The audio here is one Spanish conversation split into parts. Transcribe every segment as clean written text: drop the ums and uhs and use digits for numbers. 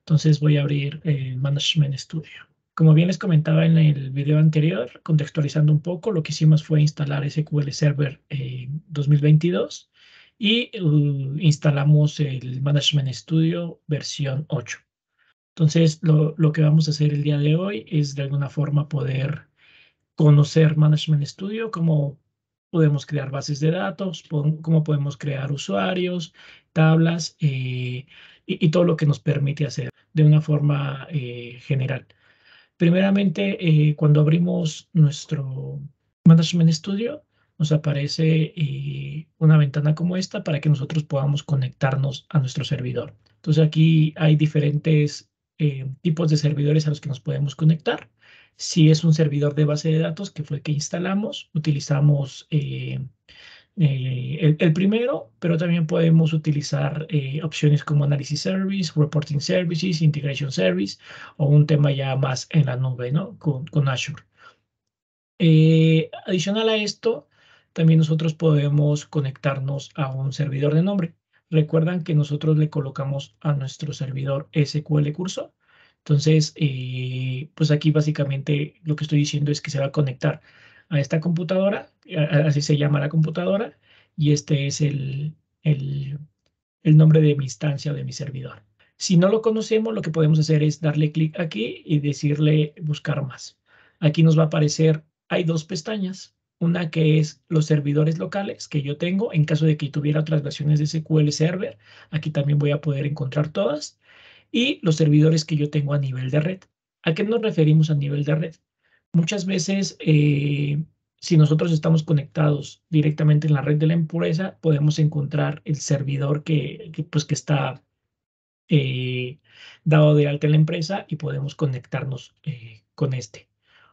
Entonces voy a abrir Management Studio. Como bien les comentaba en el video anterior, contextualizando un poco, lo que hicimos fue instalar SQL Server 2022 y instalamos el Management Studio versión 8. Entonces, lo que vamos a hacer el día de hoy es de alguna forma poder conocer Management Studio, cómo podemos crear bases de datos, cómo podemos crear usuarios, tablas y todo lo que nos permite hacer de una forma general. Primeramente, cuando abrimos nuestro Management Studio, nos aparece una ventana como esta para que nosotros podamos conectarnos a nuestro servidor. Entonces aquí hay diferentes tipos de servidores a los que nos podemos conectar. Si es un servidor de base de datos, que fue el que instalamos, utilizamos el primero, pero también podemos utilizar opciones como Analysis Service, Reporting Services, Integration Service o un tema ya más en la nube, ¿no? Con Azure. Adicional a esto, también nosotros podemos conectarnos a un servidor de nombre. Recuerdan que nosotros le colocamos a nuestro servidor SQL Curso. Entonces, pues aquí básicamente lo que estoy diciendo es que se va a conectar a esta computadora, así se llama la computadora, y este es el nombre de mi instancia o de mi servidor. Si no lo conocemos, lo que podemos hacer es darle clic aquí y decirle buscar más. Aquí nos va a aparecer, hay dos pestañas. Una que es los servidores locales que yo tengo. En caso de que tuviera otras versiones de SQL Server, aquí también voy a poder encontrar todas. Y los servidores que yo tengo a nivel de red. ¿A qué nos referimos a nivel de red? Muchas veces, si nosotros estamos conectados directamente en la red de la empresa, podemos encontrar el servidor pues, que está dado de alta en la empresa y podemos conectarnos con este.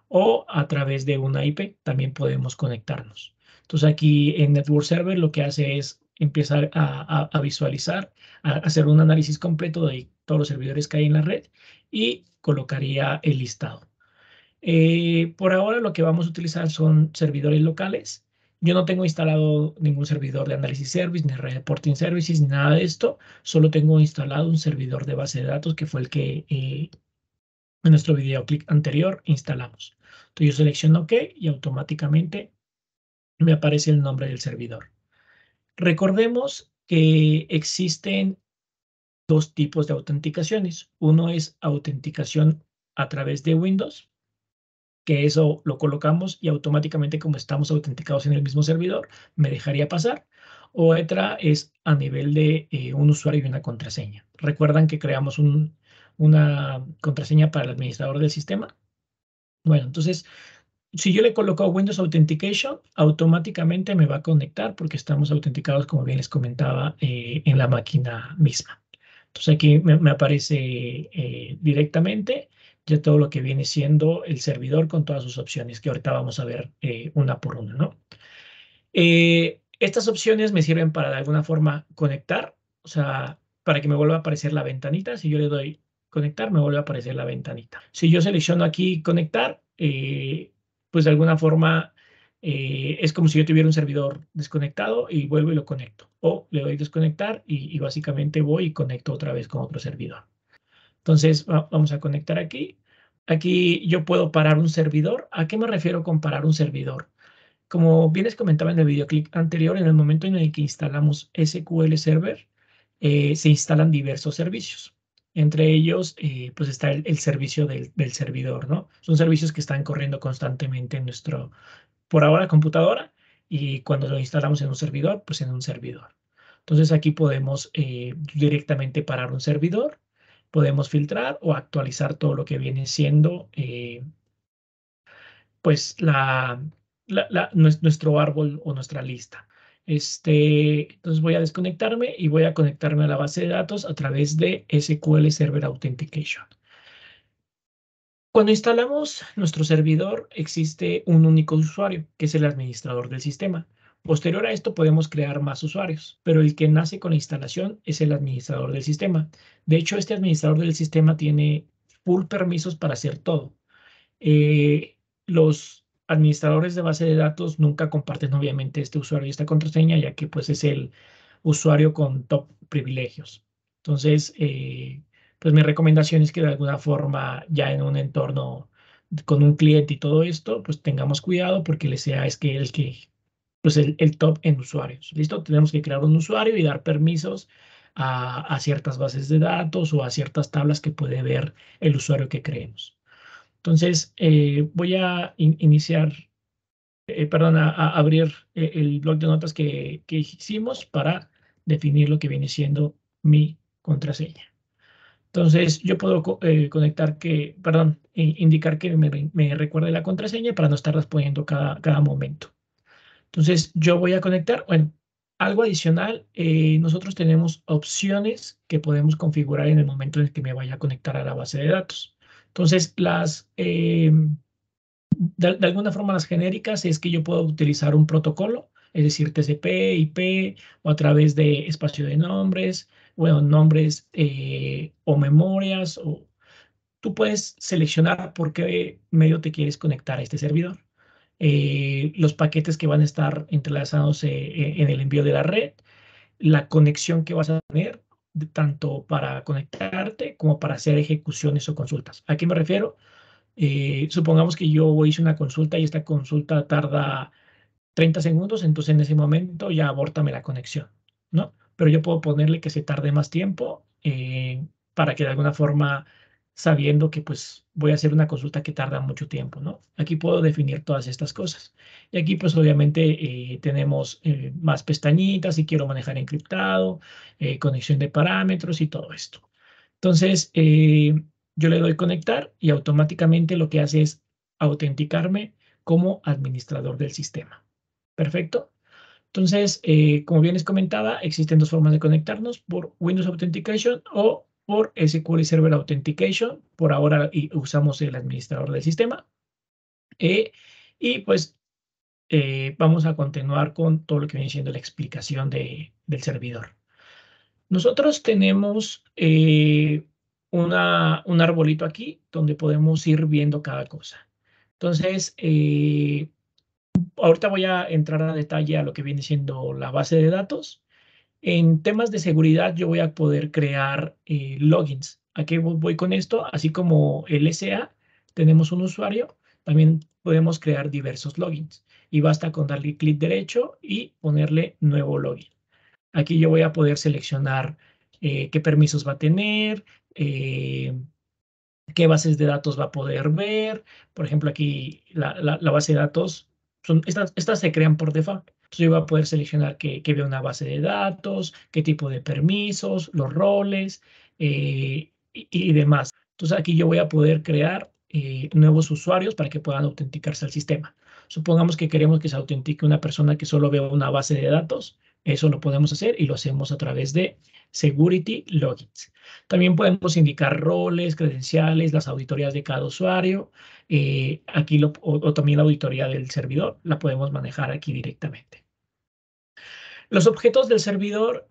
O a través de una IP también podemos conectarnos. Entonces aquí en Network Server lo que hace es empezar a visualizar, a hacer un análisis completo de todos los servidores que hay en la red y colocaría el listado. Por ahora lo que vamos a utilizar son servidores locales. Yo no tengo instalado ningún servidor de Analysis Service, ni Reporting Services, ni nada de esto. Solo tengo instalado un servidor de base de datos que fue el que en nuestro videoclip anterior instalamos. Entonces yo selecciono OK y automáticamente me aparece el nombre del servidor. Recordemos que existen dos tipos de autenticaciones. Uno es autenticación a través de Windows, que eso lo colocamos y automáticamente, como estamos autenticados en el mismo servidor, me dejaría pasar. O otra es a nivel de un usuario y una contraseña. ¿Recuerdan que creamos una contraseña para el administrador del sistema? Bueno, entonces, si yo le coloco Windows Authentication, automáticamente me va a conectar porque estamos autenticados, como bien les comentaba, en la máquina misma. Entonces aquí me aparece directamente ya todo lo que viene siendo el servidor con todas sus opciones, que ahorita vamos a ver una por una, ¿no? Estas opciones me sirven para de alguna forma conectar, o sea, para que me vuelva a aparecer la ventanita. Si yo le doy conectar, me vuelve a aparecer la ventanita. Si yo selecciono aquí conectar, pues de alguna forma es como si yo tuviera un servidor desconectado y vuelvo y lo conecto. O le doy desconectar y básicamente voy y conecto otra vez con otro servidor. Entonces, vamos a conectar aquí. Aquí yo puedo parar un servidor. ¿A qué me refiero con parar un servidor? Como bien les comentaba en el videoclip anterior, en el momento en el que instalamos SQL Server, se instalan diversos servicios. Entre ellos, pues está el servicio del servidor, ¿no? Son servicios que están corriendo constantemente en nuestro, por ahora, computadora, y cuando lo instalamos en un servidor, pues en un servidor. Entonces aquí podemos directamente parar un servidor, podemos filtrar o actualizar todo lo que viene siendo pues nuestro árbol o nuestra lista. Entonces voy a desconectarme y voy a conectarme a la base de datos a través de SQL Server Authentication. Cuando instalamos nuestro servidor, existe un único usuario, que es el administrador del sistema. Posterior a esto podemos crear más usuarios, pero el que nace con la instalación es el administrador del sistema. De hecho, este administrador del sistema tiene full permisos para hacer todo. Los administradores de base de datos nunca comparten obviamente este usuario y esta contraseña, ya que pues es el usuario con top privilegios. Entonces, pues mi recomendación es que de alguna forma ya en un entorno con un cliente y todo esto, pues tengamos cuidado porque le sea es que pues el top en usuarios. ¿Listo? Tenemos que crear un usuario y dar permisos a ciertas bases de datos o a ciertas tablas que puede ver el usuario que creemos. Entonces, voy a iniciar, perdón, a abrir el bloc de notas que hicimos para definir lo que viene siendo mi contraseña. Entonces, yo puedo conectar perdón, indicar que me recuerde la contraseña para no estar respondiendo cada momento. Entonces, yo voy a conectar, bueno, algo adicional, nosotros tenemos opciones que podemos configurar en el momento en el que me vaya a conectar a la base de datos. Entonces, de alguna forma las genéricas es que yo puedo utilizar un protocolo, es decir, TCP, IP, o a través de espacio de nombres, bueno, nombres o memorias, o tú puedes seleccionar por qué medio te quieres conectar a este servidor. Los paquetes que van a estar entrelazados en el envío de la red, la conexión que vas a tener, tanto para conectarte como para hacer ejecuciones o consultas. ¿A qué me refiero? Supongamos que yo hice una consulta y esta consulta tarda 30 segundos, entonces en ese momento ya abórtame la conexión, ¿no? Pero yo puedo ponerle que se tarde más tiempo para que de alguna forma, sabiendo que pues voy a hacer una consulta que tarda mucho tiempo, ¿no? Aquí puedo definir todas estas cosas. Y aquí pues obviamente tenemos más pestañitas si quiero manejar encriptado, conexión de parámetros y todo esto. Entonces, yo le doy conectar y automáticamente lo que hace es autenticarme como administrador del sistema. Perfecto. Entonces, como bien les comentaba, existen dos formas de conectarnos, por Windows Authentication o por SQL Server Authentication. Por ahora usamos el administrador del sistema. Y pues vamos a continuar con todo lo que viene siendo la explicación del servidor. Nosotros tenemos un arbolito aquí donde podemos ir viendo cada cosa. Entonces, ahorita voy a entrar a detalle a lo que viene siendo la base de datos. En temas de seguridad, yo voy a poder crear logins. ¿A qué voy con esto? Así como el SA, tenemos un usuario, también podemos crear diversos logins. Y basta con darle clic derecho y ponerle nuevo login. Aquí yo voy a poder seleccionar qué permisos va a tener, eh, qué bases de datos va a poder ver. Por ejemplo, aquí la base de datos, estas se crean por default. Entonces yo voy a poder seleccionar que vea una base de datos, qué tipo de permisos, los roles y demás. Entonces aquí yo voy a poder crear nuevos usuarios para que puedan autenticarse al sistema. Supongamos que queremos que se autentique una persona que solo vea una base de datos. Eso lo podemos hacer y lo hacemos a través de Security Logins. También podemos indicar roles, credenciales, las auditorías de cada usuario. Aquí o también la auditoría del servidor la podemos manejar aquí directamente. Los objetos del servidor,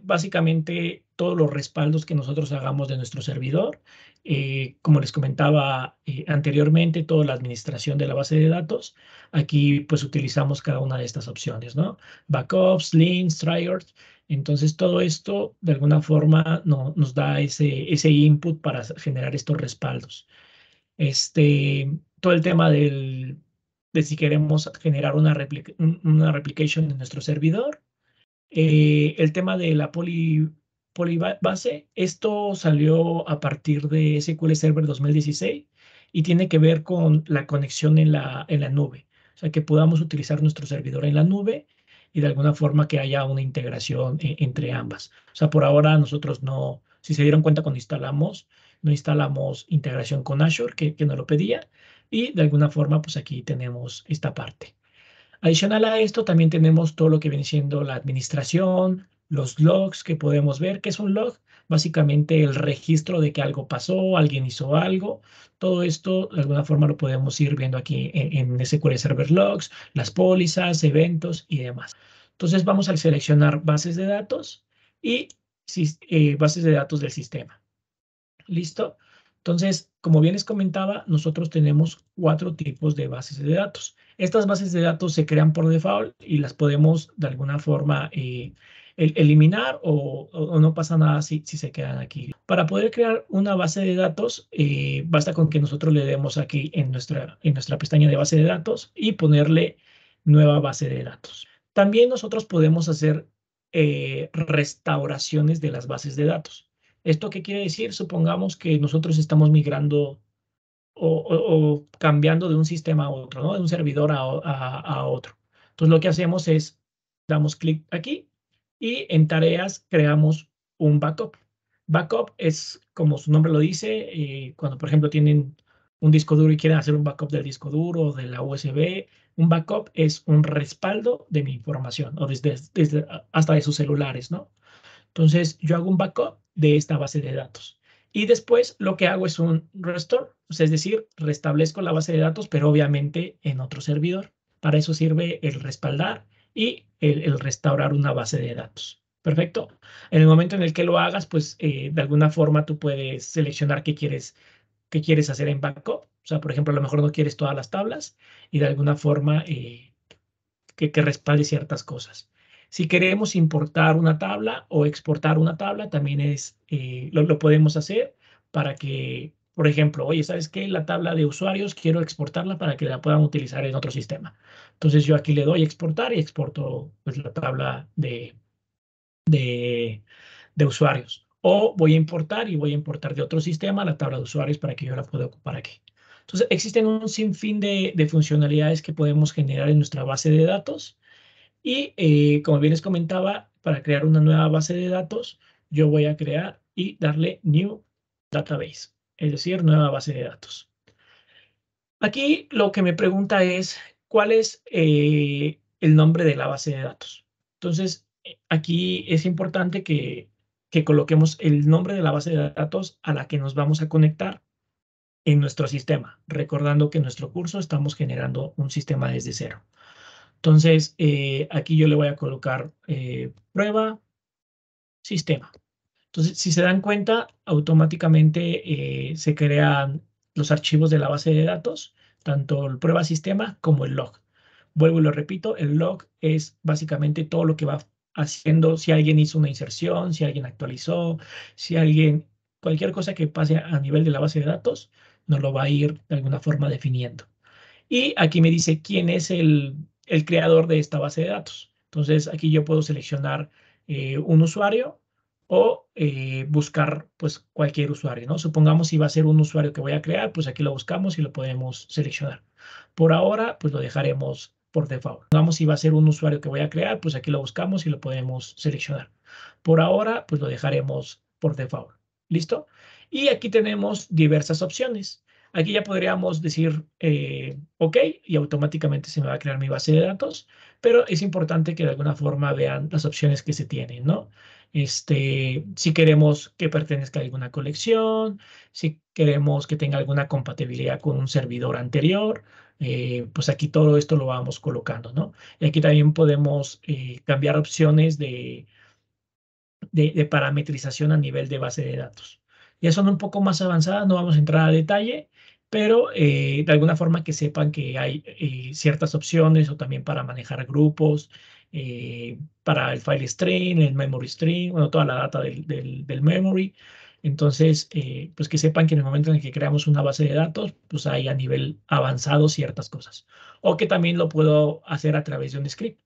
básicamente todos los respaldos que nosotros hagamos de nuestro servidor. Como les comentaba anteriormente, toda la administración de la base de datos. Aquí pues utilizamos cada una de estas opciones, ¿no? Backups, links, triggers. Entonces todo esto de alguna forma nos da ese input para generar estos respaldos. Todo el tema de si queremos generar una replication en nuestro servidor. El tema de la polibase, esto salió a partir de SQL Server 2016 y tiene que ver con la conexión en la nube. O sea, que podamos utilizar nuestro servidor en la nube y de alguna forma que haya una integración entre ambas. O sea, por ahora nosotros no, si se dieron cuenta cuando no instalamos integración con Azure, que nos lo pedía, y de alguna forma, pues aquí tenemos esta parte. Adicional a esto, también tenemos todo lo que viene siendo la administración, los logs que podemos ver. ¿Qué es un log? Básicamente el registro de que algo pasó, alguien hizo algo. Todo esto, de alguna forma, lo podemos ir viendo aquí en SQL Server Logs, las pólizas, eventos y demás. Entonces, vamos a seleccionar bases de datos y bases de datos del sistema. ¿Listo? Entonces, como bien les comentaba, nosotros tenemos 4 tipos de bases de datos. Estas bases de datos se crean por default y las podemos de alguna forma eliminar o no pasa nada si se quedan aquí. Para poder crear una base de datos, basta con que nosotros le demos aquí en nuestra pestaña de base de datos y ponerle nueva base de datos. También nosotros podemos hacer restauraciones de las bases de datos. ¿Esto qué quiere decir? Supongamos que nosotros estamos migrando o cambiando de un sistema a otro, ¿no? De un servidor a otro. Entonces lo que hacemos es, damos clic aquí y en tareas creamos un backup. Backup es, como su nombre lo dice, cuando por ejemplo tienen un disco duro y quieren hacer un backup del disco duro o de la USB, un backup es un respaldo de mi información o hasta de sus celulares, ¿no? Entonces, yo hago un backup de esta base de datos. Y después lo que hago es un restore, o sea, es decir, restablezco la base de datos, pero obviamente en otro servidor. Para eso sirve el respaldar y el restaurar una base de datos. Perfecto. En el momento en el que lo hagas, pues de alguna forma tú puedes seleccionar qué quieres hacer en backup. O sea, por ejemplo, a lo mejor no quieres todas las tablas y de alguna forma que respalde ciertas cosas. Si queremos importar una tabla o exportar una tabla, también lo podemos hacer para que, por ejemplo, oye, ¿sabes qué? La tabla de usuarios quiero exportarla para que la puedan utilizar en otro sistema. Entonces yo aquí le doy exportar y exporto pues, la tabla de, de usuarios. O voy a importar y voy a importar de otro sistema la tabla de usuarios para que yo la pueda ocupar aquí. Entonces existen un sinfín de funcionalidades que podemos generar en nuestra base de datos y como bien les comentaba, para crear una nueva base de datos, yo voy a crear y darle New Database, es decir, nueva base de datos. Aquí lo que me pregunta es, ¿cuál es el nombre de la base de datos? Entonces, aquí es importante que coloquemos el nombre de la base de datos a la que nos vamos a conectar en nuestro sistema, recordando que en nuestro curso estamos generando un sistema desde cero. Entonces, aquí yo le voy a colocar prueba sistema. Entonces, si se dan cuenta, automáticamente se crean los archivos de la base de datos, tanto el prueba sistema como el log. Vuelvo y lo repito, el log es básicamente todo lo que va haciendo, si alguien hizo una inserción, si alguien actualizó, si alguien, cualquier cosa que pase a nivel de la base de datos, nos lo va a ir de alguna forma definiendo. Y aquí me dice quién es el creador de esta base de datos. Entonces, aquí yo puedo seleccionar un usuario o buscar pues cualquier usuario, ¿no? Supongamos si va a ser un usuario que voy a crear, pues aquí lo buscamos y lo podemos seleccionar. Por ahora, pues lo dejaremos por default. Supongamos si va a ser un usuario que voy a crear, pues aquí lo buscamos y lo podemos seleccionar. Por ahora, pues lo dejaremos por default. ¿Listo? Y aquí tenemos diversas opciones. Aquí ya podríamos decir OK y automáticamente se me va a crear mi base de datos, pero es importante que de alguna forma vean las opciones que se tienen, ¿no? Si queremos que pertenezca a alguna colección, si queremos que tenga alguna compatibilidad con un servidor anterior, pues aquí todo esto lo vamos colocando, ¿no? Y aquí también podemos cambiar opciones de parametrización a nivel de base de datos. Ya son un poco más avanzadas, no vamos a entrar a detalle, pero de alguna forma que sepan que hay ciertas opciones o también para manejar grupos, para el file string, el memory string, bueno, toda la data del memory. Entonces, pues que sepan que en el momento en el que creamos una base de datos, pues hay a nivel avanzado ciertas cosas. O que también lo puedo hacer a través de un script.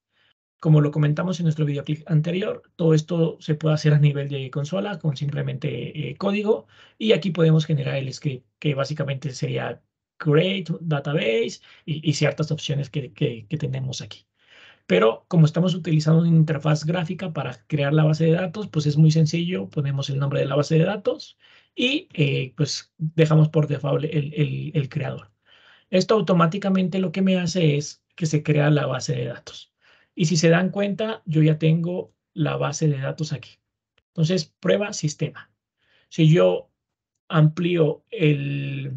Como lo comentamos en nuestro videoclip anterior, todo esto se puede hacer a nivel de consola con simplemente código y aquí podemos generar el script que básicamente sería create database y ciertas opciones que tenemos aquí. Pero como estamos utilizando una interfaz gráfica para crear la base de datos, pues es muy sencillo, ponemos el nombre de la base de datos y pues dejamos por default el creador. Esto automáticamente lo que me hace es que se crea la base de datos. Y si se dan cuenta, yo ya tengo la base de datos aquí. Entonces, prueba sistema. Si yo amplío de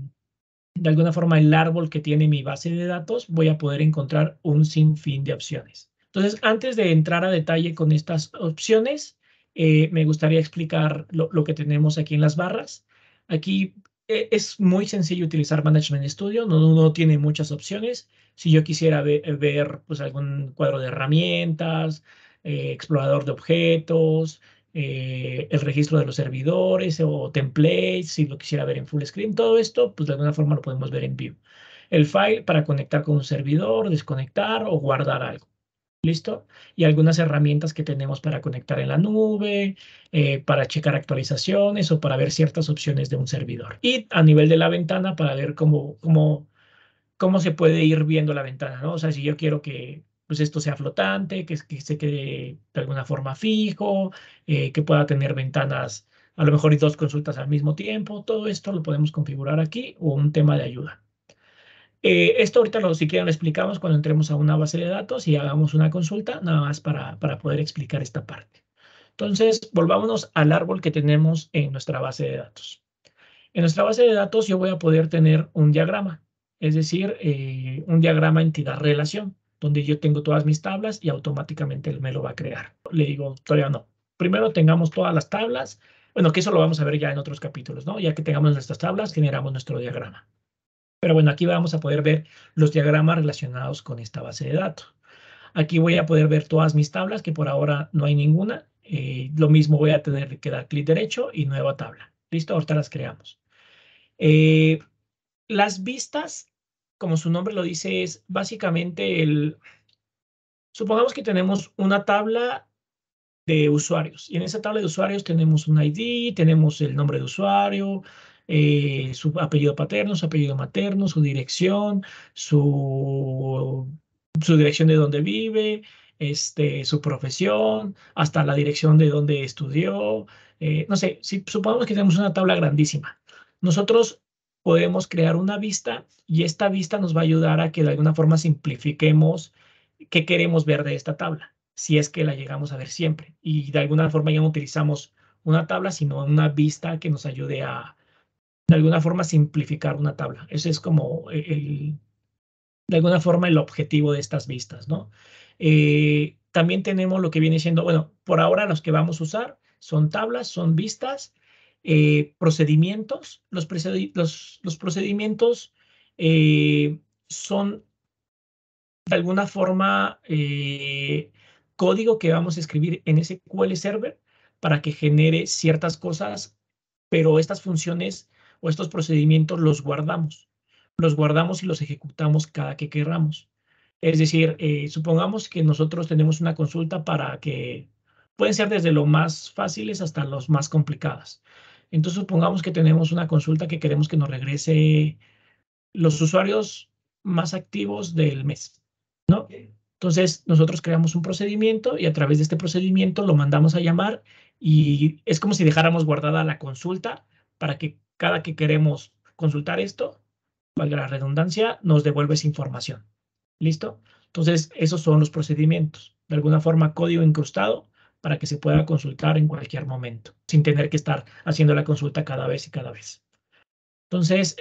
alguna forma el árbol que tiene mi base de datos, voy a poder encontrar un sinfín de opciones. Entonces, antes de entrar a detalle con estas opciones, me gustaría explicar lo que tenemos aquí en las barras. Aquí es muy sencillo utilizar Management Studio, no tiene muchas opciones. Si yo quisiera ver pues, algún cuadro de herramientas, explorador de objetos, el registro de los servidores o templates, si lo quisiera ver en full screen, todo esto, pues de alguna forma lo podemos ver en View. El file para conectar con un servidor, desconectar o guardar algo. ¿Listo? Y algunas herramientas que tenemos para conectar en la nube, para checar actualizaciones o para ver ciertas opciones de un servidor. Y a nivel de la ventana para ver cómo se puede ir viendo la ventana, ¿no? O sea, si yo quiero que pues esto sea flotante, que se quede de alguna forma fijo, que pueda tener ventanas, a lo mejor y dos consultas al mismo tiempo, todo esto lo podemos configurar aquí o un tema de ayuda. Esto ahorita si quieren lo explicamos cuando entremos a una base de datos y hagamos una consulta, nada más para poder explicar esta parte. Entonces, volvámonos al árbol que tenemos en nuestra base de datos. En nuestra base de datos yo voy a poder tener un diagrama, es decir, un diagrama entidad-relación, donde yo tengo todas mis tablas y automáticamente él me lo va a crear. Le digo, todavía no. Primero tengamos todas las tablas, bueno, que eso lo vamos a ver ya en otros capítulos, ¿no? Ya que tengamos nuestras tablas, generamos nuestro diagrama. Pero bueno, aquí vamos a poder ver los diagramas relacionados con esta base de datos. Aquí voy a poder ver todas mis tablas, que por ahora no hay ninguna. Lo mismo voy a tener que dar clic derecho y nueva tabla. ¿Listo? Ahorita las creamos. Las vistas, como su nombre lo dice, es básicamente supongamos que tenemos una tabla de usuarios y en esa tabla de usuarios tenemos un ID, tenemos el nombre de usuario, su apellido paterno, su apellido materno, su dirección, su dirección de donde vive, su profesión, hasta la dirección de donde estudió. No sé, si supongamos que tenemos una tabla grandísima, nosotros podemos crear una vista y esta vista nos va a ayudar a que de alguna forma simplifiquemos qué queremos ver de esta tabla, si es que la llegamos a ver siempre. Y de alguna forma ya no utilizamos una tabla, sino una vista que nos ayude a, de alguna forma, simplificar una tabla. Ese es como de alguna forma el objetivo de estas vistas, ¿no? También tenemos lo que viene siendo, bueno, por ahora los que vamos a usar son tablas, son vistas, procedimientos. Los procedimientos son de alguna forma código que vamos a escribir en SQL Server para que genere ciertas cosas, pero estas funciones o estos procedimientos los guardamos. Los guardamos y los ejecutamos cada que queramos. Es decir, supongamos que nosotros tenemos una consulta para que pueden ser desde lo más fáciles hasta los más complicadas. Entonces, supongamos que tenemos una consulta que queremos que nos regrese los usuarios más activos del mes, ¿no? Entonces, nosotros creamos un procedimiento y a través de este procedimiento lo mandamos a llamar y es como si dejáramos guardada la consulta para que cada que queremos consultar esto, valga la redundancia, nos devuelve esa información. ¿Listo? Entonces, esos son los procedimientos. De alguna forma, código incrustado para que se pueda consultar en cualquier momento, sin tener que estar haciendo la consulta cada vez y cada vez. Entonces,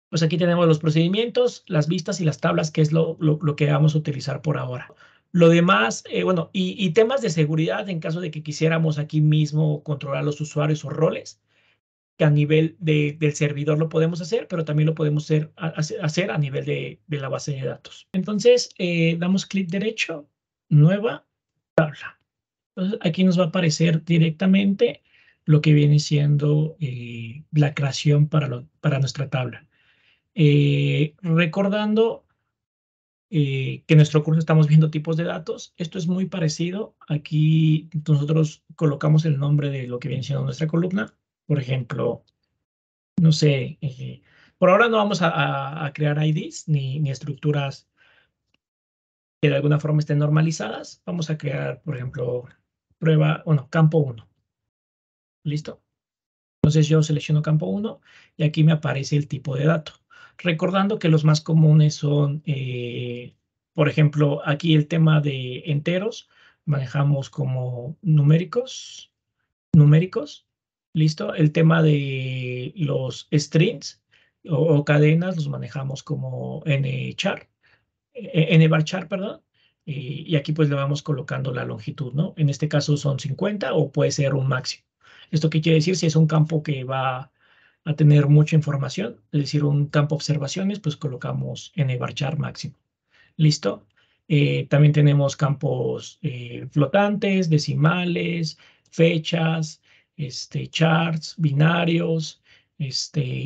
pues aquí tenemos los procedimientos, las vistas y las tablas, que es lo que vamos a utilizar por ahora. Lo demás, bueno, y temas de seguridad en caso de que quisiéramos aquí mismo controlar los usuarios o roles, que a nivel del servidor lo podemos hacer, pero también lo podemos hacer a nivel de la base de datos. Entonces, damos clic derecho, nueva tabla. Entonces, aquí nos va a aparecer directamente lo que viene siendo la creación para nuestra tabla. Recordando que en nuestro curso estamos viendo tipos de datos, esto es muy parecido. Aquí nosotros colocamos el nombre de lo que viene siendo nuestra columna. Por ejemplo, no sé, por ahora no vamos a crear IDs ni estructuras que de alguna forma estén normalizadas. Vamos a crear, por ejemplo, campo 1. ¿Listo? Entonces yo selecciono campo 1 y aquí me aparece el tipo de dato. Recordando que los más comunes son, por ejemplo, aquí el tema de enteros, manejamos como numéricos, ¿listo? El tema de los strings o cadenas los manejamos como nchar, nvarchar, perdón, y aquí pues le vamos colocando la longitud, ¿no? En este caso son 50 o puede ser un máximo. ¿Esto qué quiere decir? Si es un campo que va a tener mucha información, es decir, un campo observaciones, pues colocamos nvarchar máximo. ¿Listo? También tenemos campos flotantes, decimales, fechas, charts, binarios,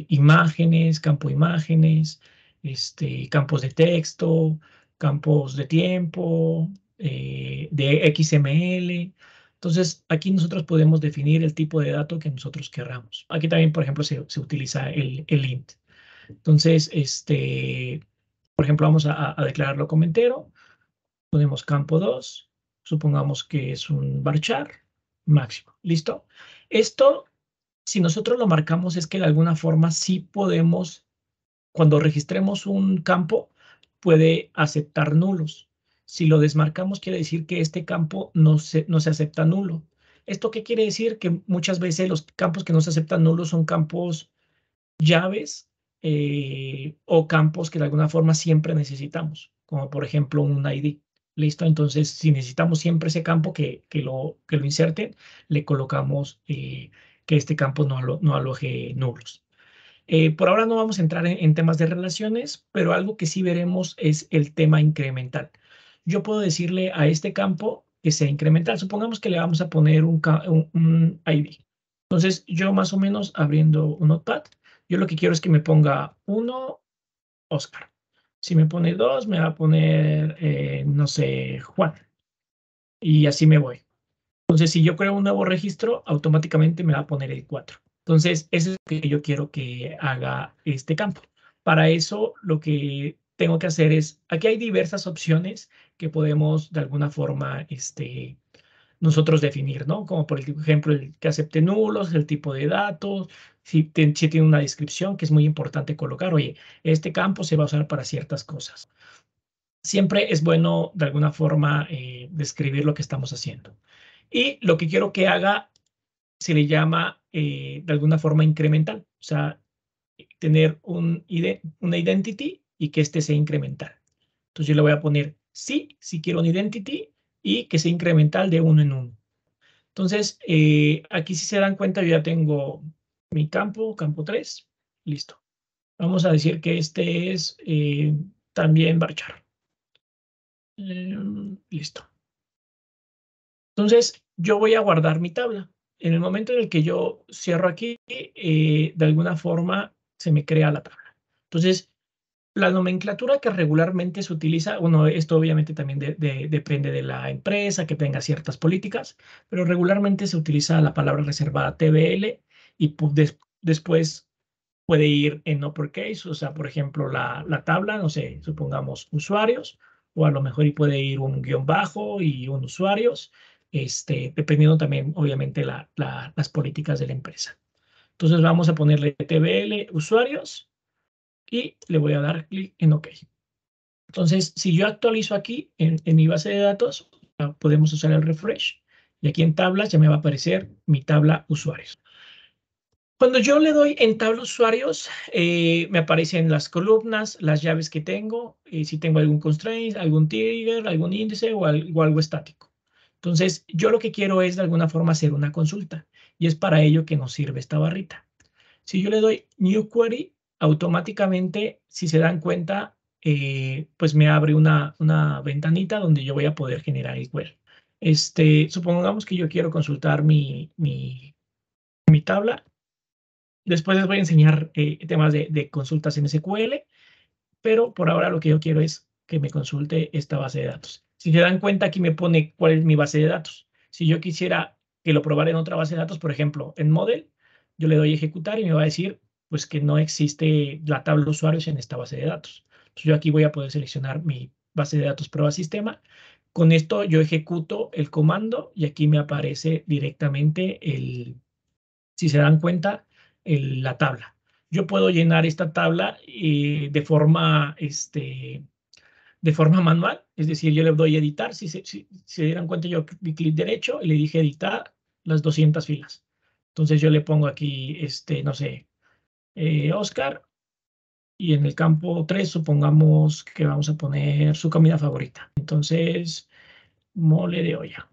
imágenes, campo imágenes, campos de texto, campos de tiempo, de XML. Entonces, aquí nosotros podemos definir el tipo de dato que nosotros querramos. Aquí también, por ejemplo, se utiliza el int. Entonces, por ejemplo, vamos a declararlo como entero. Ponemos campo 2, supongamos que es un varchar máximo. ¿Listo? Esto, si nosotros lo marcamos, es que de alguna forma sí podemos, cuando registremos un campo, puede aceptar nulos. Si lo desmarcamos, quiere decir que este campo no se acepta nulo. ¿Esto qué quiere decir? Que muchas veces los campos que no se aceptan nulos son campos llaves o campos que de alguna forma siempre necesitamos, como por ejemplo un ID. ¿Listo? Entonces, si necesitamos siempre ese campo que lo inserten, le colocamos que este campo no aloje nulos. Por ahora no vamos a entrar en temas de relaciones, pero algo que sí veremos es el tema incremental. Yo puedo decirle a este campo que sea incremental. Supongamos que le vamos a poner un ID. Entonces, yo más o menos abriendo un notepad, yo lo que quiero es que me ponga 1, Oscar. Si me pone 2, me va a poner, no sé, Juan. Y así me voy. Entonces, si yo creo un nuevo registro, automáticamente me va a poner el 4. Entonces, eso es lo que yo quiero que haga este campo. Para eso, lo que tengo que hacer es, aquí hay diversas opciones que podemos de alguna forma nosotros definir, ¿no? Como por ejemplo, el que acepte nulos, el tipo de datos, si tiene una descripción, que es muy importante colocar, oye, este campo se va a usar para ciertas cosas. Siempre es bueno de alguna forma describir lo que estamos haciendo. Y lo que quiero que haga se le llama de alguna forma incremental, o sea, tener una identity y que este sea incremental. Entonces yo le voy a poner sí, si quiero un identity y que sea incremental de uno en uno. Entonces, aquí si se dan cuenta, yo ya tengo mi campo 3, listo. Vamos a decir que este es también varchar. Listo. Entonces, yo voy a guardar mi tabla. En el momento en el que yo cierro aquí, de alguna forma se me crea la tabla. Entonces, la nomenclatura que regularmente se utiliza, bueno, esto obviamente también depende de la empresa, que tenga ciertas políticas, pero regularmente se utiliza la palabra reservada TBL y después puede ir en uppercase, o sea, por ejemplo, la tabla, no sé, supongamos usuarios, o a lo mejor y puede ir un guión bajo y un usuarios, dependiendo también, obviamente, las políticas de la empresa. Entonces vamos a ponerle TBL usuarios y le voy a dar clic en OK. Entonces, si yo actualizo aquí en mi base de datos, podemos usar el refresh y aquí en tablas ya me va a aparecer mi tabla usuarios. Cuando yo le doy en tabla usuarios, me aparecen las columnas, las llaves que tengo, si tengo algún constraint, algún trigger, algún índice o algo estático. Entonces, yo lo que quiero es de alguna forma hacer una consulta y es para ello que nos sirve esta barrita. Si yo le doy New Query, automáticamente, si se dan cuenta, pues me abre una ventanita donde yo voy a poder generar el query. Supongamos que yo quiero consultar mi tabla. Después les voy a enseñar temas de consultas en SQL, pero por ahora lo que yo quiero es que me consulte esta base de datos. Si se dan cuenta, aquí me pone cuál es mi base de datos. Si yo quisiera que lo probara en otra base de datos, por ejemplo, en Model, yo le doy ejecutar y me va a decir pues que no existe la tabla de usuarios en esta base de datos. Entonces yo aquí voy a poder seleccionar mi base de datos prueba sistema. Con esto yo ejecuto el comando y aquí me aparece directamente si se dan cuenta, la tabla. Yo puedo llenar esta tabla de forma manual, es decir, yo le doy editar, si se dieran cuenta, yo di clic derecho y le dije editar las 200 filas. Entonces yo le pongo aquí, no sé, Oscar, y en el campo 3 supongamos que vamos a poner su comida favorita. Entonces, mole de olla.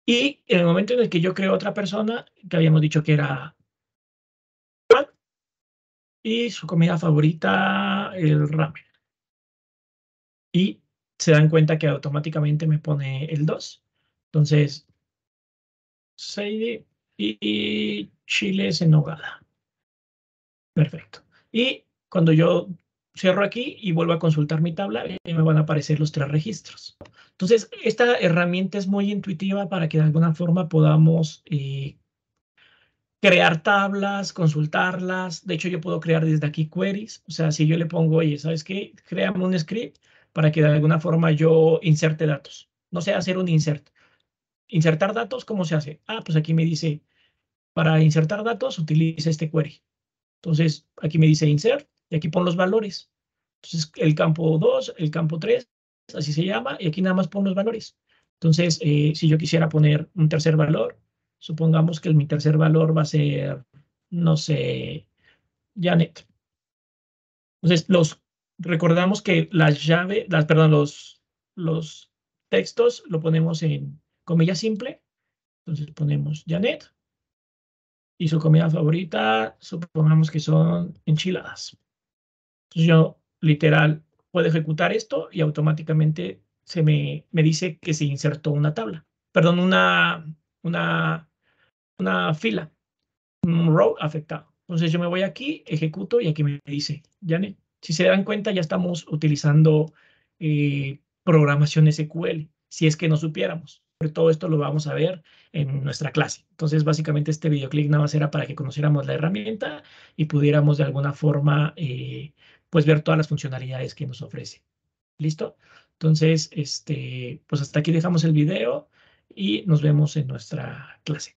Y en el momento en el que yo creo otra persona, que habíamos dicho que era y su comida favorita, el ramen. Y se dan cuenta que automáticamente me pone el 2. Entonces, Seidi y chiles en nogada. Perfecto. Y cuando yo cierro aquí y vuelvo a consultar mi tabla, me van a aparecer los 3 registros. Entonces, esta herramienta es muy intuitiva para que de alguna forma podamos crear tablas, consultarlas. De hecho, yo puedo crear desde aquí queries. O sea, si yo le pongo, oye, ¿sabes qué? Créame un script para que de alguna forma yo inserte datos. No sé hacer un insert. Insertar datos, ¿cómo se hace? Ah, pues aquí me dice, para insertar datos, utiliza este query. Entonces, aquí me dice insert y aquí pon los valores. Entonces, el campo 2, el campo 3, así se llama, y aquí nada más pon los valores. Entonces, si yo quisiera poner un tercer valor, supongamos que mi tercer valor va a ser, no sé, Janet. Entonces, recordamos que perdón, los textos lo ponemos en comilla simple. Entonces ponemos Janet y su comida favorita, supongamos que son enchiladas. Entonces yo literal puedo ejecutar esto y automáticamente me dice que se insertó una tabla, perdón, una, una fila, un row afectado. Entonces yo me voy aquí, ejecuto y aquí me dice, Janet, si se dan cuenta ya estamos utilizando programación SQL, si es que no supiéramos. Pero todo esto lo vamos a ver en nuestra clase. Entonces básicamente este videoclip nada más era para que conociéramos la herramienta y pudiéramos de alguna forma pues ver todas las funcionalidades que nos ofrece. ¿Listo? Entonces, pues hasta aquí dejamos el video y nos vemos en nuestra clase.